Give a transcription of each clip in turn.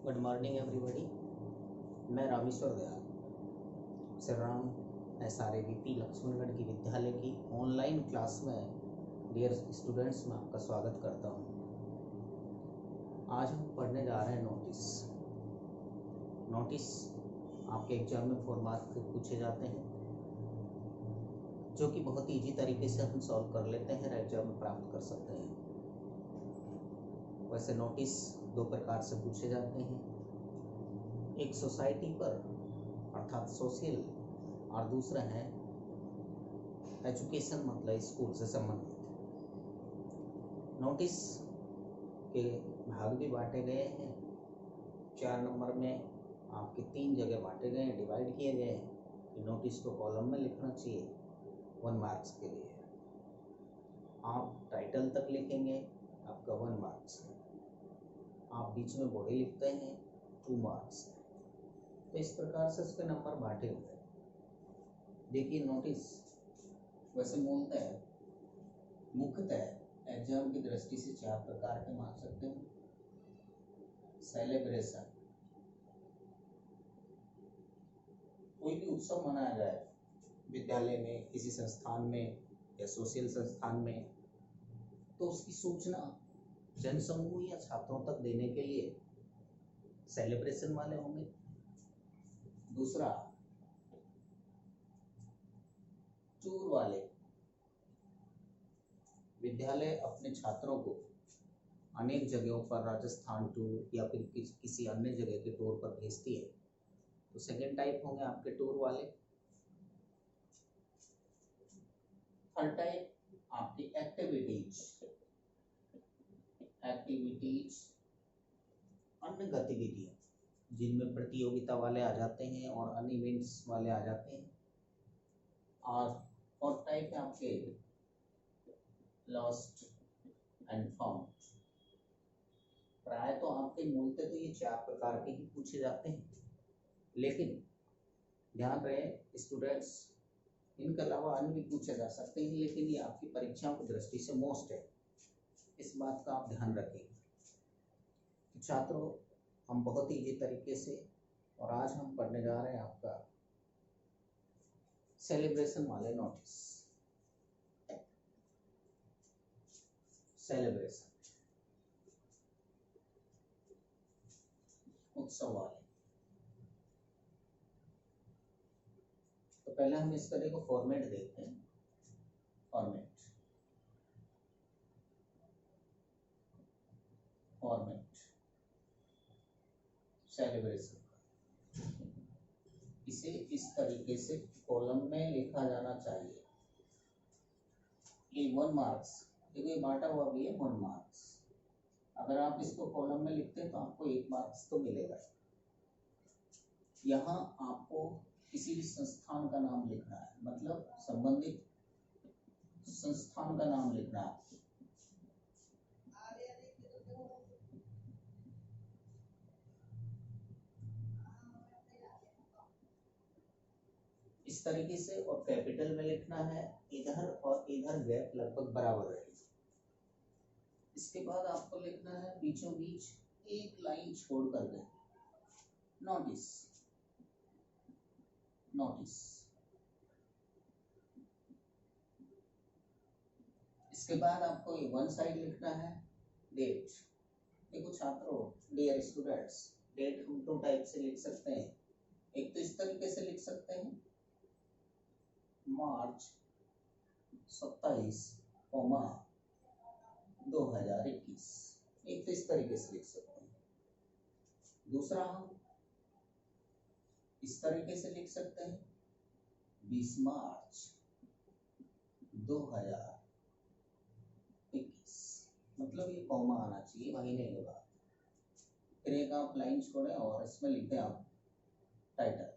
Good morning everybody. मैं Rameshwar Dayal Shri Ram SRAVP Laxmangarh की विद्यालय की ऑनलाइन क्लास में डियर स्टूडेंट्स में आपका स्वागत करता हूं। आज हम पढ़ने जा रहे हैं नोटिस आपके एग्जाम में 4 मार्क के पूछे जाते हैं, जो कि बहुत ईजी तरीके से हम सॉल्व कर लेते हैं और एग्जाम में प्राप्त कर सकते हैं। वैसे नोटिस 2 प्रकार से पूछे जाते हैं, एक सोसाइटी पर अर्थात सोशल, और दूसरा है एजुकेशन मतलब स्कूल से संबंधित। नोटिस के भाग भी बांटे गए हैं। 4 नंबर में आपके 3 जगह बांटे गए हैं, डिवाइड किए गए हैं कि नोटिस को कॉलम में लिखना चाहिए 1 मार्क्स के लिए। आप टाइटल तक लिखेंगे, आपका 1 मार्क्स है। आप बीच में बॉडी लिखते हैं 2 मार्क्स। तो इस प्रकार से इसके नंबर बांटे हुए हैं। देखिए नोटिस वैसे मुख्यतः एग्जाम की दृष्टि से 4 प्रकार के मान सकते हैं। सेलिब्रेशन, कोई भी उत्सव मनाया जाए विद्यालय में, किसी संस्थान में या सोशल संस्थान में, तो उसकी सूचना जनसमूह या छात्रों तक देने के लिए सेलिब्रेशन वाले होंगे। दूसरा टूर वाले, विद्यालय अपने छात्रों को अनेक जगहों पर राजस्थान टूर या फिर किसी अन्य जगह के टूर पर भेजती है, तो सेकेंड टाइप होंगे आपके टूर वाले। थर्ड टाइप आपकी एक्टिविटीज, अन्य गतिविधियां जिनमें प्रतियोगिता वाले आ जाते हैं और अन्य इवेंट्स वाले आ जाते हैं। और फोर्थ टाइप है आपके लॉस्ट एंड फाउंड। प्राय तो आपके मूलतः तो ये 4 प्रकार के ही पूछे जाते हैं, लेकिन ध्यान रहे स्टूडेंट्स, इनके अलावा अन्य भी पूछे जा सकते हैं, लेकिन ये आपकी परीक्षाओं की दृष्टि से मोस्ट है। इस बात का आप ध्यान रखें। छात्रों, हम बहुत ही ईजी तरीके से, और आज हम पढ़ने जा रहे हैं आपका सेलिब्रेशन वाले नोटिस। सेलिब्रेशन उत्सव वाले। तो पहले हम इसका देखो फॉर्मेट देखते हैं। फॉर्मेट सेलिब्रेशन, इसे इस तरीके से कॉलम में लिखा जाना चाहिए। ये 1 मार्क्स, देखो ये बांटा हुआ भी है 1 मार्क्स। अगर आप इसको कॉलम में लिखते हैं तो आपको 1 मार्क्स तो मिलेगा। यहाँ आपको किसी भी संस्थान का नाम लिखना है, मतलब संबंधित संस्थान का नाम लिखना है। इस तरीके से, और कैपिटल में लिखना है। इधर और इधर गैप लगभग बराबर रहेगी। इसके बाद आपको लिखना है बीचों बीच एक लाइन छोड़ कर दे, नोटिस। इसके बाद आपको वन साइड लिखना है डेट। देखो छात्रों, डियर स्टूडेंट्स, डेट हम 2 टाइप से लिख सकते हैं। एक तो इस तरीके से लिख सकते हैं मार्च 27, 2021। एक तो इस तरीके से लिख सकते हैं। दूसरा हम इस तरीके से लिख सकते हैं 20 मार्च 2021, मतलब ये कॉमा आना चाहिए महीने के बाद। फिर एक आप लाइन छोड़ें और इसमें लिखें आप टाइटल।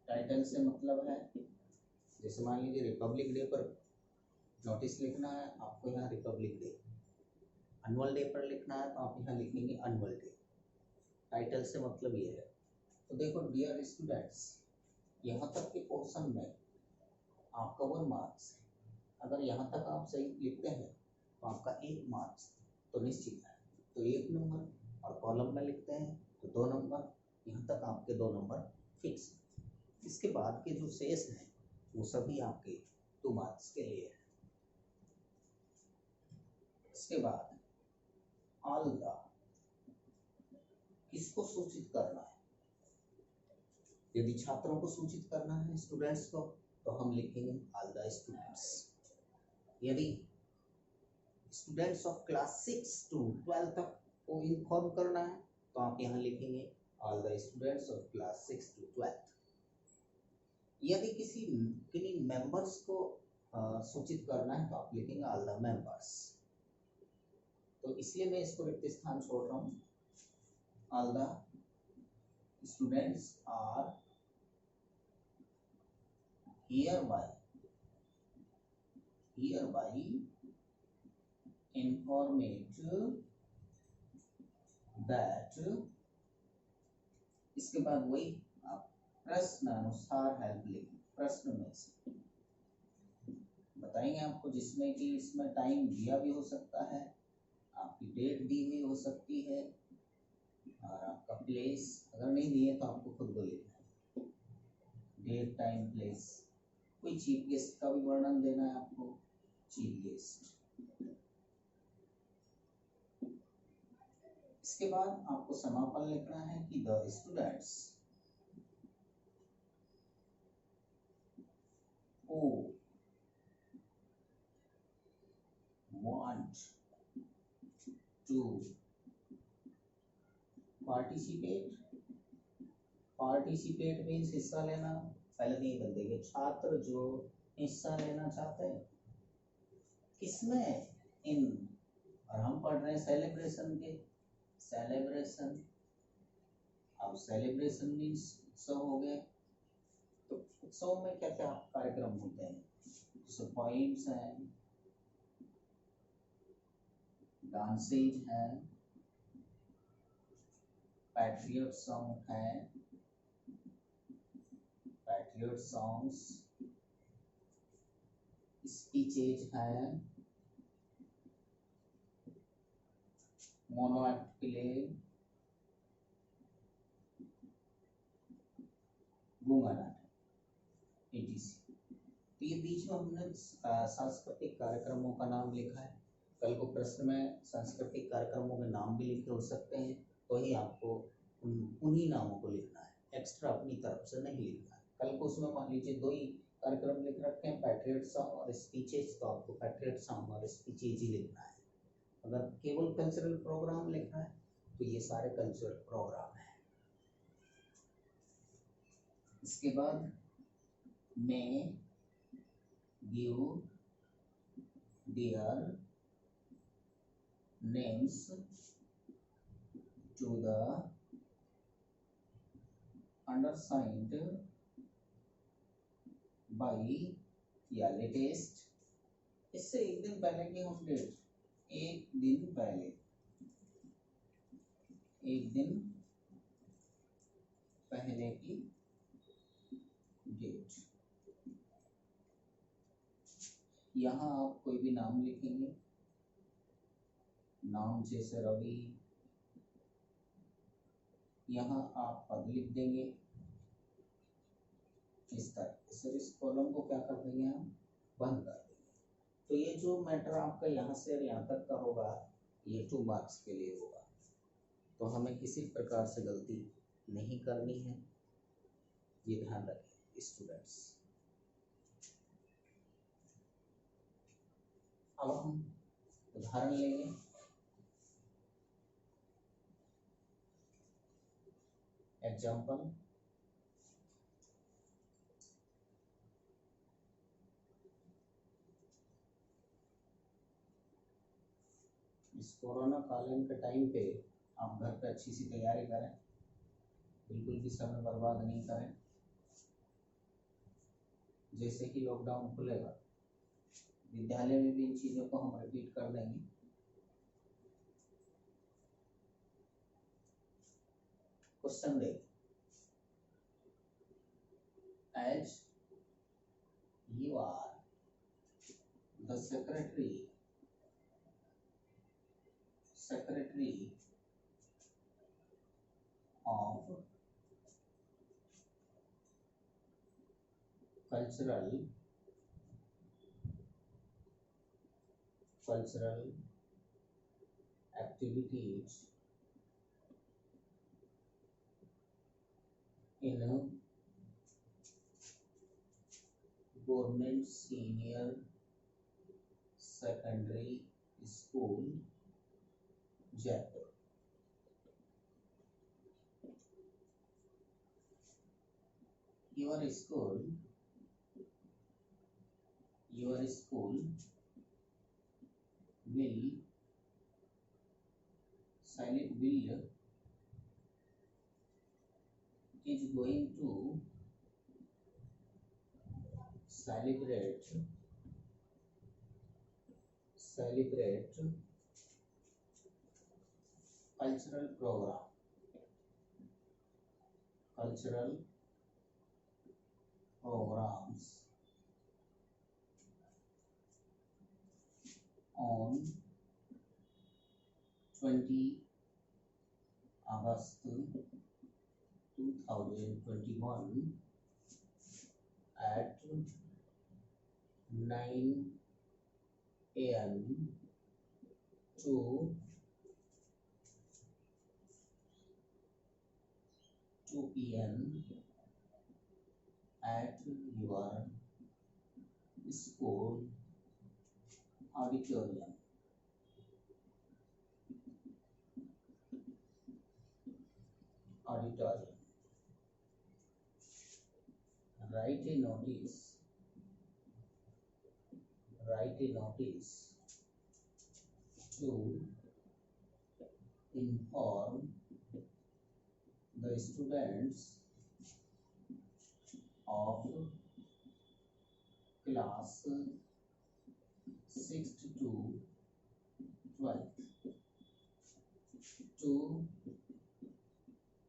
टाइटल से मतलब है, जैसे मान लीजिए रिपब्लिक डे पर नोटिस लिखना है, आपको यहाँ रिपब्लिक डे। एनुअल डे पर लिखना है तो आप यहाँ लिखेंगे एनुअल डे। टाइटल से मतलब ये है। तो देखो डियर स्टूडेंट्स, यहाँ तक के पोर्शन में आपका 1 मार्क्स है। अगर यहाँ तक आप सही लिखते हैं तो आपका 1 मार्क्स तो निश्चित है। तो 1 नंबर, और कॉलम में लिखते हैं तो 2 नंबर। यहाँ तक आपके 2 नंबर फिक्स। इसके बाद के जो शेष हैं वो सभी आपके 2 मार्क्स के लिए है। इसके बाद ऑल द किसको सूचित करना है? यदि छात्रों को सूचित करना है, स्टूडेंट्स को, तो हम लिखेंगे ऑल द स्टूडेंट्स। यदि स्टूडेंट्स ऑफ क्लास 6 to 12 तक को इन्फॉर्म करना है तो आप यहाँ लिखेंगे all the students of class 6 to 12। यदि किन्हीं मेंबर्स को सूचित करना है तो आप लिखेंगे ऑल द मेंबर्स। तो इसलिए मैं इसको रिक्त स्थान छोड़ रहा हूँ। All the students are hereby informed that, इसके बाद वही आप प्रश्न अनुसार हेल्प लिखें। प्रश्न में से बताएंगे आपको, जिसमें कि इसमें टाइम दिया भी हो सकता है, आपकी डेट दी हुई हो सकती है, और आपका प्लेस अगर नहीं दिए तो आपको खुद को लिखना है। Date, time, place. कोई चीफ गेस्ट का भी वर्णन देना है आपको, चीफ गेस्ट। इसके बाद आपको समापन लिखना है कि the students who want to participate means हिस्सा लेना। पहले तो ये बन देंगे, छात्र जो हिस्सा लेना चाहते हैं किसमें, इन, और हम पढ़ रहे हैं सेलिब्रेशन के, सेलिब्रेशन। अब सेलिब्रेशन मीन्स उत्सव हो गए, तो उत्सव में क्या क्या कार्यक्रम होते हैं? जैसे पोइम्स हैं, डांसेज हैं, पैट्रियट सॉन्ग हैं, पैट्रियट सॉन्ग्स, स्पीचेज हैं, मोनो एक्ट प्ले, गूंगा नाटक, etc। तो ये बीच में हमने सांस्कृतिक कार्यक्रमों का नाम लिखा है। कल को प्रश्न में सांस्कृतिक कार्यक्रमों के नाम भी लिखे हो सकते हैं, तो ही आपको उन्हीं नामों को लिखना है, एक्स्ट्रा अपनी तरफ से नहीं लिखना है। कल को उसमें मान लीजिए 2 ही कार्यक्रम लिख रखे हैं, पैट्रियट सॉन्ग और स्पीचेज, तो आपको पैट्रियट सॉन्ग और स्पीचेज ही लिखना है। अगर केवल कल्चरल प्रोग्राम लिखना है तो ये सारे कल्चरल प्रोग्राम हैं। इसके बाद may give their names to the undersigned by या लेटेस्ट, इससे एक दिन पहले की हम डेट, एक दिन पहले की डेट। यहाँ आप कोई भी नाम लिखेंगे, नाम जैसे रवि, यहाँ आप पद लिख देंगे इस तरह से। इस कॉलम को क्या कर देंगे, हम बंद कर देंगे। तो ये जो मैटर आपका यहाँ से और यहाँ तक का होगा, ये 2 मार्क्स के लिए होगा। तो हमें किसी प्रकार से गलती नहीं करनी है, ये ध्यान रखें स्टूडेंट्स। अब हम उदाहरण लेंगे। एग्जाम्पल, इस कोरोना कालीन के टाइम पे आप घर पे अच्छी सी तैयारी करें, बिल्कुल भी समय बर्बाद नहीं करें। जैसे ही लॉकडाउन खुलेगा, विद्यालय में भी इन चीज़ों को हम रिपीट कर देंगे। क्वेश्चन देखें, as you are the secretary cultural activities in a government senior secondary school, Jaipur. Your school will is going to celebrate cultural programs on 20 August 2021 at 9 a.m. to 2 p.m. at your school auditorium. Write a notice to inform the students of class 6th to 12th to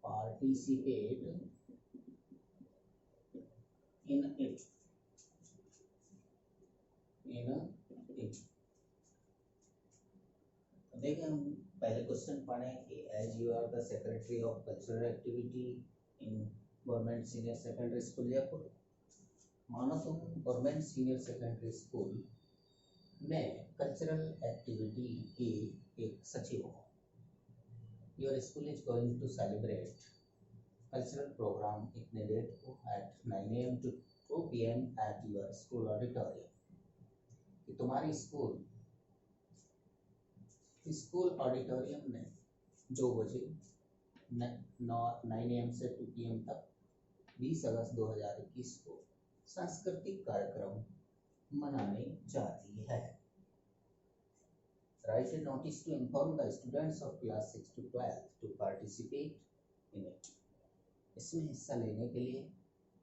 participate in it. देखिए हम पहले question पढ़े कि as you are the secretary of cultural activity in government senior secondary school Jaipur, मानो तुम government senior secondary school में cultural activity के एक सचिव हो. Your school is going to celebrate cultural program इतने डेट को at 9 AM to 2 PM at your school auditorium. कि तुम्हारी स्कूल ऑडिटोरियम में 2 बजे 9 AM से 2 PM तक 20 अगस्त 2021 को सांस्कृतिक कार्यक्रम मनाने जा रही है. Write a notice to inform the students of class 6 to 12 to participate in it. इसमें हिस्सा लेने के लिए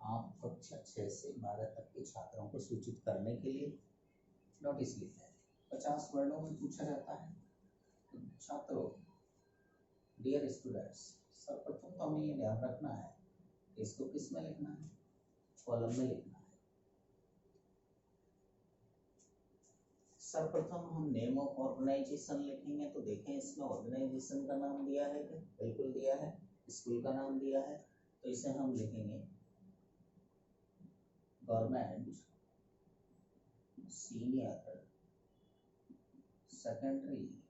आप कक्षा 6 से 12 तक के छात्रों को सूचित करने के लिए नोटिस लिखना है. 50 वर्णों में पूछा जाता है. छात्रों, डियर स्टूडेंट्स, सर्वप्रथम तो हमें ये ध्यान रखना है इसको किस में लिखना है, कॉलम में लिखना है. सर्वप्रथम हम नेम ऑफ ऑर्गेनाइजेशन लिखेंगे तो देखें इसमें ऑर्गेनाइजेशन का नाम दिया है क्या? बिल्कुल दिया है. स्कूल का नाम दिया है तो इसे हम लिखेंगे government senior secondary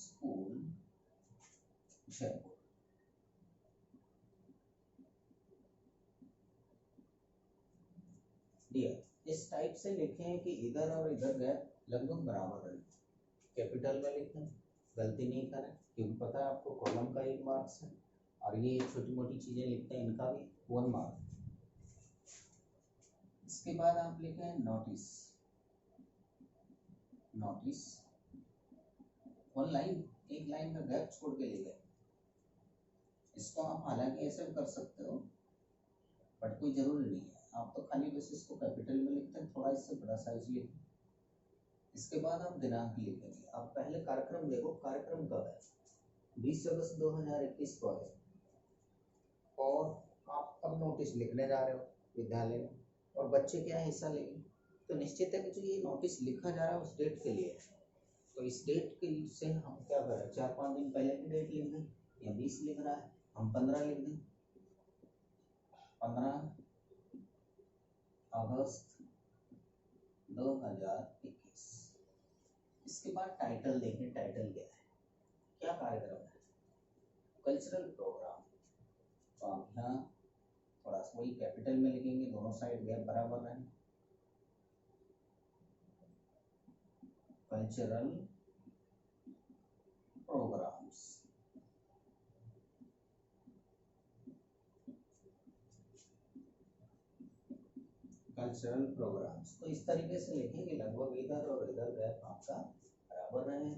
school Jaipur. Dear, इस टाइप से लिखें कि इधर और इधर गैप लगभग बराबर है. कैपिटल में लिखें, गलती नहीं करें क्योंकि पता है आपको कॉलम का 1 मार्क्स है और ये छोटी मोटी चीजें लिखते हैं इनका भी 1 मार्क. इसके बाद आप लिखें नोटिस 1 लाइन, 1 लाइन का गैप छोड़ के लिखे. इसको आप हालांकि ऐसे कर सकते हो बट कोई जरूरी नहीं है. आप तो खाली बस इसको कैपिटल में लिखते हैं, थोड़ा इससे बड़ा साइज लिखें. इसके बाद आप दिनांक लिखेंगे. आप पहले कार्यक्रम देखो, कार्यक्रम कब है? 20 अगस्त 2021 को है और आप अब नोटिस लिखने जा रहे हो विद्यालय में और बच्चे क्या हिस्सा लेंगे. तो निश्चित है कि जो ये नोटिस लिखा जा रहा है उस डेट के लिए है. तो इस डेट के से हम क्या करें, 4-5 दिन पहले की डेट लिख दें. या 20 लिख रहा है हम 15 लिख दें. 15 अगस्त 2021। इसके बाद टाइटल देखें, टाइटल क्या है, क्या कार्यक्रम है, कल्चरल प्रोग्राम। तो आप यहाँ थोड़ा सा वही कैपिटल में लिखेंगे, दोनों साइड गैप बराबर रहें। Cultural programs, cultural programs. तो इस तरीके से लिखें कि लगभग इधर और इधर गैप आपका बराबर रहे,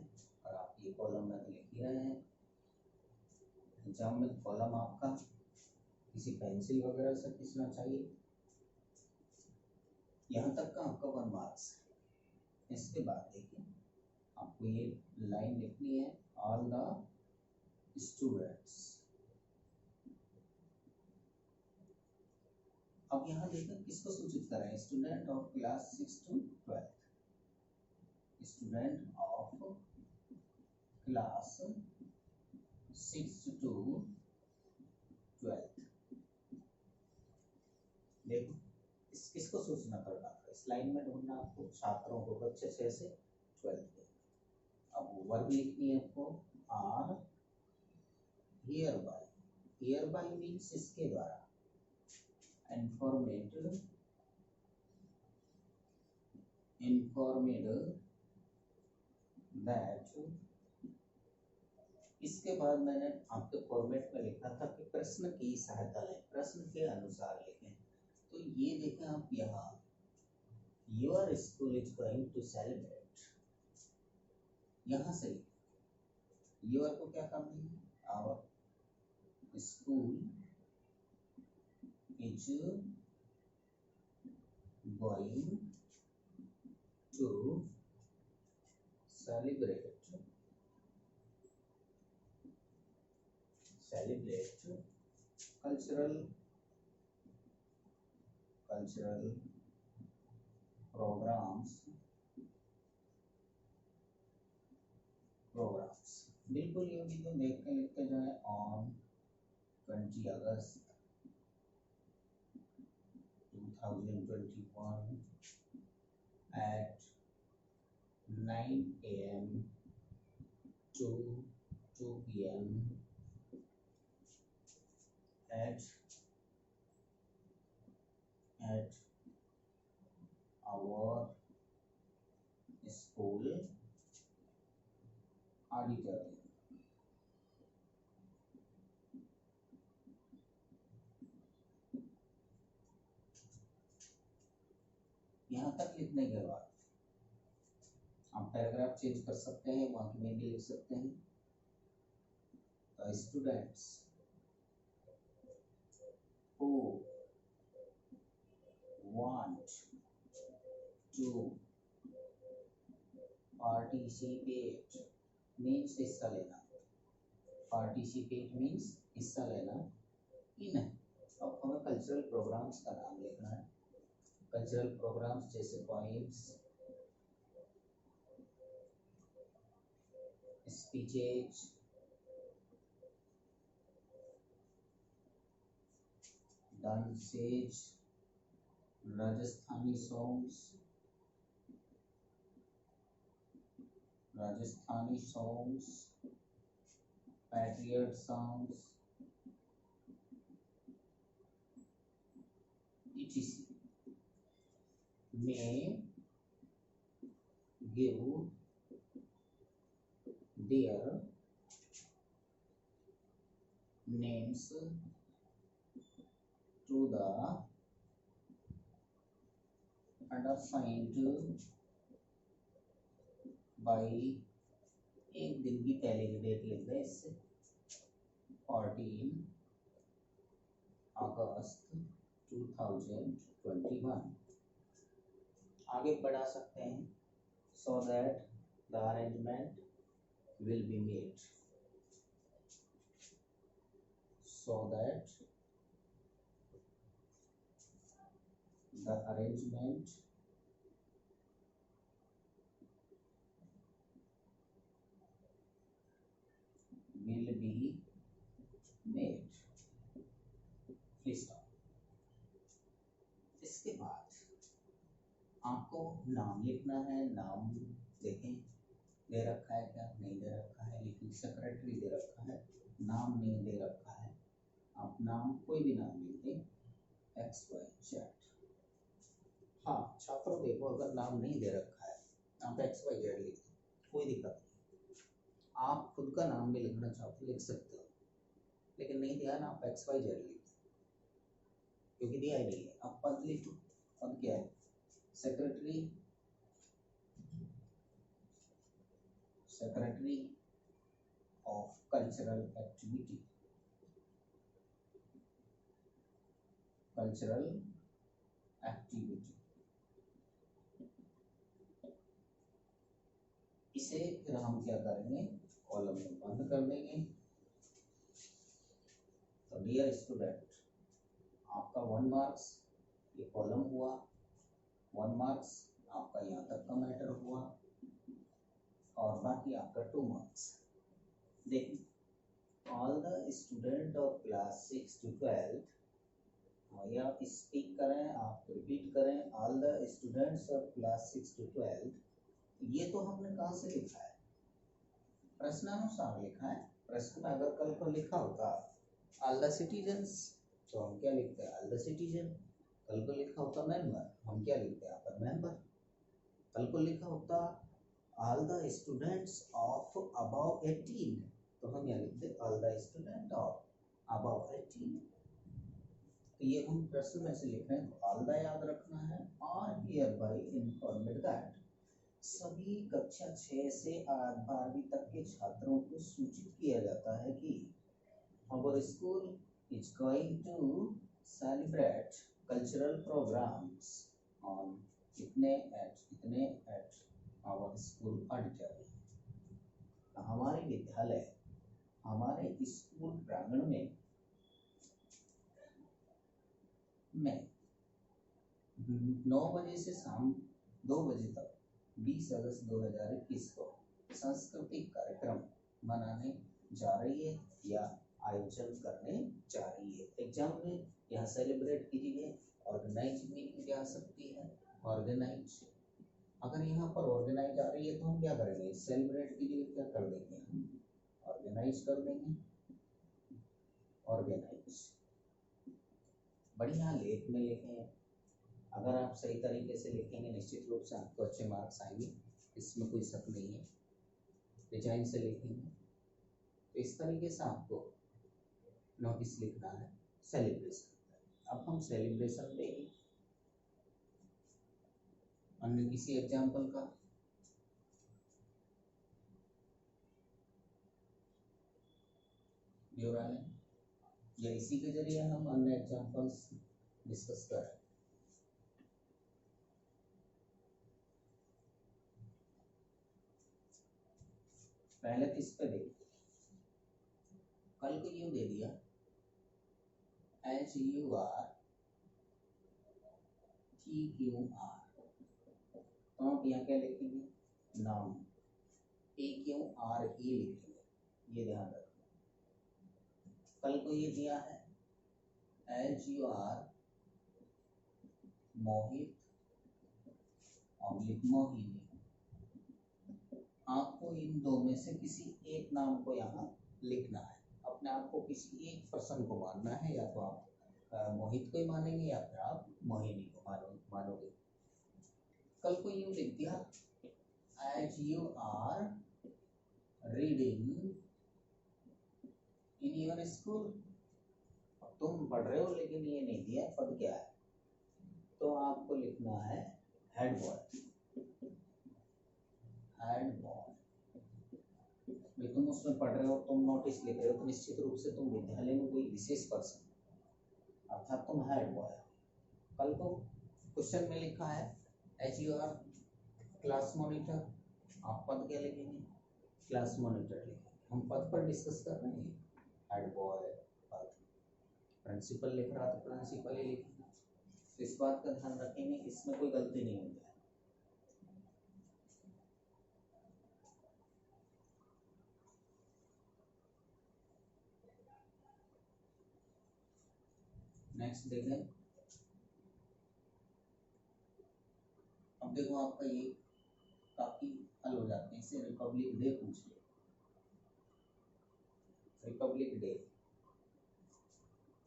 और आप ये कॉलम में तो लिख ही रहे हैं। एग्जाम में कॉलम आपका किसी पेंसिल वगैरह से खींचना चाहिए। यहाँ तक का आपका 1 मार्क्स है। इसके बाद देखिए आपको ये लाइन लिखनी है, ऑल द स्टूडेंट्स। अब यहाँ देखें किसको सूचित कर रहे हैं, student of class 6 to 12, student of class 6 to 12। देखो किसको सूचना करना था, इस लाइन में ढूंढना आपको छात्रों को, बच्चे 6 से 12 के। अब वर्ब लिखनी है आपको, आर हियर बाय मीन्स इसके द्वारा, इन्फॉर्मेड दैट। इसके बाद मैंने आपके फॉर्मेट में लिखा था कि प्रश्न की सहायता लें, प्रश्न के अनुसार लिखें। तो ये देखें आप यहाँ, your school is going to celebrate, यहाँ से योर को क्या करना है, our school is going to celebrate cultural programs. बिल्कुल ये भी तो देख के लिखते जाए, on 20 August 2021 at 9 AM to 2 PM at our school auditorium। यहाँ तक लिखने के बाद आप पैराग्राफ चेंज कर सकते हैं, वहां में भी लिख सकते हैं। Students who want to participate means हिस्सा लेना, participate means हिस्सा लेना इन। अब हमें कल्चरल प्रोग्राम्स का नाम लिखना है। कल्चरल प्रोग्राम्स जैसे poems, speeches, dances, Rajasthani songs, patriot songs, etc. may give their names to the undersigned by, एक दिन की पहले की डेट लिख दें इससे, 14 अगस्त 2021। आगे बढ़ा सकते हैं, so that the arrangement will be made, so that the arrangement will be made। इसके बाद आपको नाम लिखना है। नाम देखें दे रखा है क्या, नहीं दे रखा है, लेकिन सेक्रेटरी दे रखा है, नाम नहीं दे रखा है। आप नाम कोई भी नाम लिख दें, XYZ। हाँ छात्रों देखो, अगर नाम नहीं दे रखा है आप XYZ लिख दें, कोई दिक्कत नहीं। आप खुद का नाम भी लिखना चाहते लिख सकते हो, लेकिन नहीं दिया ना, आप XYZ लिख दें, क्योंकि दिया ही नहीं है। आप पद लिखो, पद क्या है, secretary, secretary of cultural activity, cultural activity. इसे फिर हम क्या करेंगे, कॉलम में बंद कर देंगे। तो डियर स्टूडेंट, आपका 1 मार्क्स ये कॉलम हुआ, 1 मार्क्स आपका यहाँ तक का मैटर हुआ, और बाकी आपका 2 मार्क्स। देखिए, all the student of class 6 to 12, या स्पीक करें, आप रिपीट करें, all the students of class 6 to 12। ये तो हमने कहाँ से लिखा है, प्रश्नानुसार लिखा है। प्रश्न में अगर कल को लिखा होता ऑल द सिटीजन्स, तो हम क्या लिखते हैं, ऑल द सिटीजन। कल को लिखा होता मेंबर, हम क्या लिखते हैं यहाँ पर, मेंबर। कल को लिखा होता all the students of above 18, तो हम यहाँ लिखते all the student of above 18। तो ये हम प्रश्न में से लिख रहे हैं, तो ऑल द याद रखना है। और हियर बाय इन्फॉर्मेड दैट, सभी कक्षा 6 से 12वीं तक के छात्रों को सूचित किया जाता है कि our school is going to celebrate cultural programs on इतने at our school auditorium। हमारे विद्यालय, हमारे स्कूल प्रांगण में 9 बजे से शाम 2 बजे तक 20 अगस्त 2021 को सांस्कृतिक कार्यक्रम मनाने जा रही है या आयोजन करने जा रही है। एग्जाम में यहाँ सेलिब्रेट कीजिए, ऑर्गेनाइज मीनिंग आ सकती है, ऑर्गेनाइज। अगर यहाँ पर ऑर्गेनाइज आ रही है तो हम क्या करेंगे, सेलिब्रेट कीजिए क्या कर देंगे, हम ऑर्गेनाइज कर देंगे, ऑर्गेनाइज। बढ़िया लेख में लिखें। अगर आप सही तरीके से लिखेंगे निश्चित रूप से आपको अच्छे मार्क्स आएंगे, इसमें कोई शक नहीं है। डिजाइन से लिखेंगे तो इस तरीके से आपको नोटिस लिखना है, सेलिब्रेशन। अब हम सेलिब्रेशन देंगे अन्य किसी एग्जाम्पल का। ब्योरा लें या इसी के जरिए हम अन्य एग्जाम्पल्स डिस्कस करें। पहले किस पे देखिए, कल को यूं दे दिया HUR TQR, तो आप यहाँ क्या लिखेंगे, नाम, TQRE लिखेंगे, ये ध्यान रखना। कल को ये दिया है HUR मोहित ऑब्लिक मोहिनी, आपको इन दो में से किसी एक नाम को यहाँ लिखना है। अपने आप को किसी एक पर्सन को मानना है, या तो आप मोहित को ही मानेंगे या फिर आप मोहिनी को मानोगे। कल को यूं लिख दिया as you are reading in your school, तुम पढ़ रहे हो लेकिन ये नहीं दिया पद क्या है, तो आपको लिखना है हेड बॉय, हेड बॉय। तुम उसमें पढ़ रहे हो, तुम नोटिस लिख रहे हो, तो निश्चित रूप से तुम विद्यालय में कोई विशेष पर्सन, अर्थात तुम हेड बॉय। कल को क्वेश्चन में लिखा है as you are class monitor, आप पद क्या लिखेंगे, क्लास मॉनिटर लिखेंगे। हम पद पर डिस्कस कर रहे हैं, हेड बॉय पद। प्रिंसिपल लिख रहा तो प्रिंसिपल ही लिखेंगे। तो इस बात का ध्यान रखेंगे, इसमें कोई गलती नहीं होगी। नेक्स्ट देखें, अब देखो आपका ये काफी हल हो जाते हैं। इससे रिपब्लिक डे पूछ ले, रिपब्लिक डे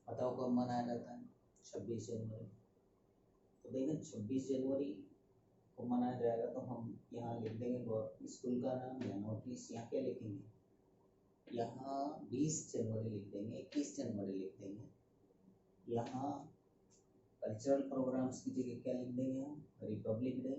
बताओ कब मनाया जाता है? 26 जनवरी। तो देखें 26 जनवरी को मनाया जाएगा तो हम यहाँ लिख देंगे स्कूल का नाम या नोटिस। यहाँ क्या लिखेंगे? यहाँ 20 जनवरी लिख देंगे, 21 जनवरी लिख देंगे। यहाँ कल्चरल प्रोग्राम्स की जगह क्या लिख देंगे हम? Republic day.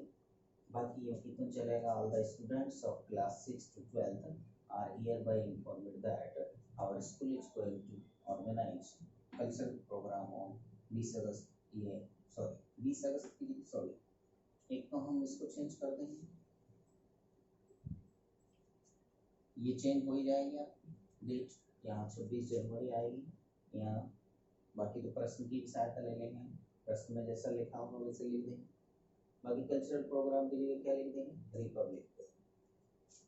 बाकी ये तो चलेगा। All the students of class 6 to 12 are hereby informed that our school is going to organize cultural program on 20 अगस्त। ये सॉरी 20 अगस्त की सॉरी एक तो हम इसको चेंज कर देंगे, ये चेंज हो ही जाएगी आपकी डेट। यहाँ 26 जनवरी आएगी, यहाँ बाकी तो प्रश्न की सहायता ले लेंगे हम, प्रश्न में जैसा लिखा होगा वैसे लिख देंगे। बाकी कल्चरल प्रोग्राम के लिए क्या लिख देंगे? Republic day.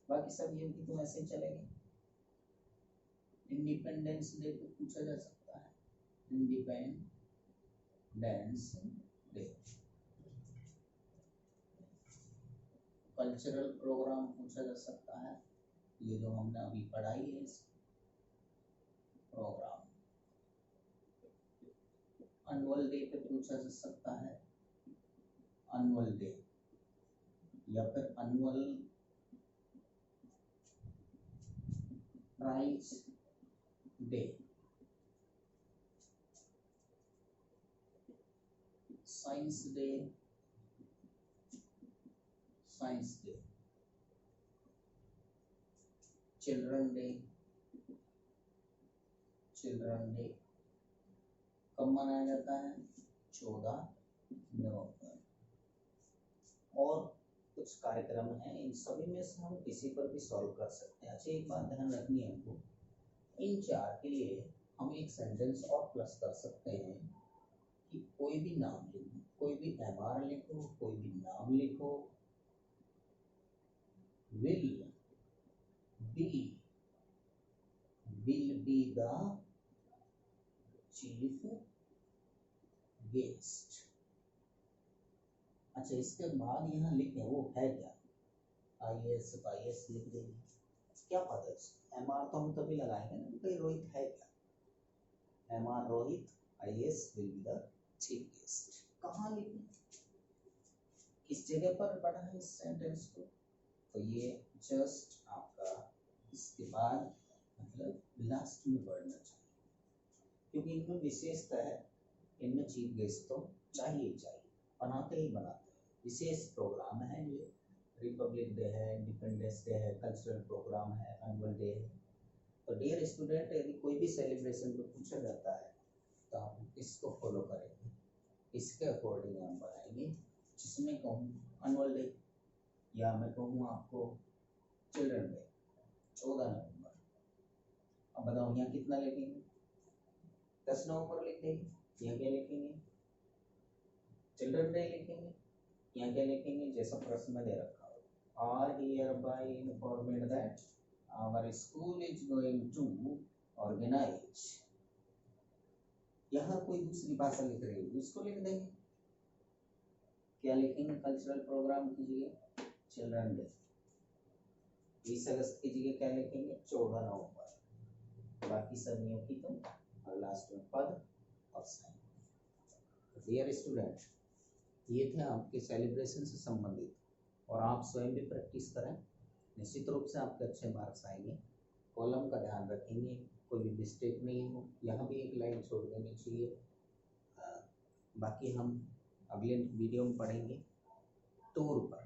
बाकी सब ये तो ऐसे ही चलेंगे। इंडिपेंडेंस डे तो पूछा जा सकता है, इंडिपेंडेंस डे। कल्चरल प्रोग्राम पूछा जा सकता है, ये जो हमने अभी पढ़ाई है प्रोग्राम। एनुअल डे पे पूछा जा सकता है, एनुअल डे या फिर annual prize day. Science day, science day. Children day, children day कब मनाया जाता है? 14 नवंबर। और कुछ कार्यक्रम हैं, इन सभी में से हम किसी पर भी सॉल्व कर सकते हैं। अच्छा एक बात ध्यान रखनी है हमको, इन चार के लिए हम एक सेंटेंस और प्लस कर सकते हैं कि कोई भी नाम लिखो, कोई भी एमआर लिखो, कोई भी नाम लिखो, will be the chief guest. अच्छा इसके बाद यहाँ लिखें वो है क्या? IAS IAS लिख देंगे। क्या पता है एमआर तो हम तभी लगाएंगे ना भाई रोहित है क्या? MR Rohit, IAS will be the chief guest. कहाँ लिखें, किस जगह पर पढ़ा है इस सेंटेंस को? तो ये जस्ट आपका इसके बाद मतलब लास्ट में पढ़ना चाहिए, क्योंकि इनमें विशेषता है, इनमें चीफ गेस्ट तो चाहिए चाहिए, बनाते ही बनाते हैं। विशेष प्रोग्राम है ये, रिपब्लिक डे है, इंडिपेंडेंस डे है, कल्चरल प्रोग्राम है, एनुअल डे है। तो डियर स्टूडेंट यदि कोई भी सेलिब्रेशन में पूछा जाता है तो हम इसको फॉलो करेंगे, इसके अकॉर्डिंग हम बनाएंगे। जिसमें कहूँ एनुअल डे या मैं कहूँ आपको चिल्ड्रन डे 14 नवंबर। अब बताओ यहाँ कितना लिखेंगे? 10 नवंबर लिख देंगे। यहाँ क्या लिखेंगे? चिल्ड्रन डे लिखेंगे। यहाँ क्या लिखेंगे? जैसा प्रश्न में दे रखा हो, are hereby informed that our school is going to organize। यहाँ कोई दूसरी भाषा लिख रही है उसको लिख देंगे। क्या लिखेंगे? कल्चरल प्रोग्राम की जगह चिल्ड्रन डे। 20 अगस्त की जगह क्या लिखेंगे? 14 नवंबर। बाकी सब नियम की तो और लास्ट में पद और साइन। डियर स्टूडेंट ये थे आपके सेलिब्रेशन से संबंधित, और आप स्वयं भी प्रैक्टिस करें, निश्चित रूप से आपके अच्छे मार्क्स आएंगे। कॉलम का ध्यान रखेंगे, कोई भी मिस्टेक नहीं हो, यहाँ भी एक लाइन छोड़ देनी चाहिए। बाकी हम अगले वीडियो में पढ़ेंगे टूर पर।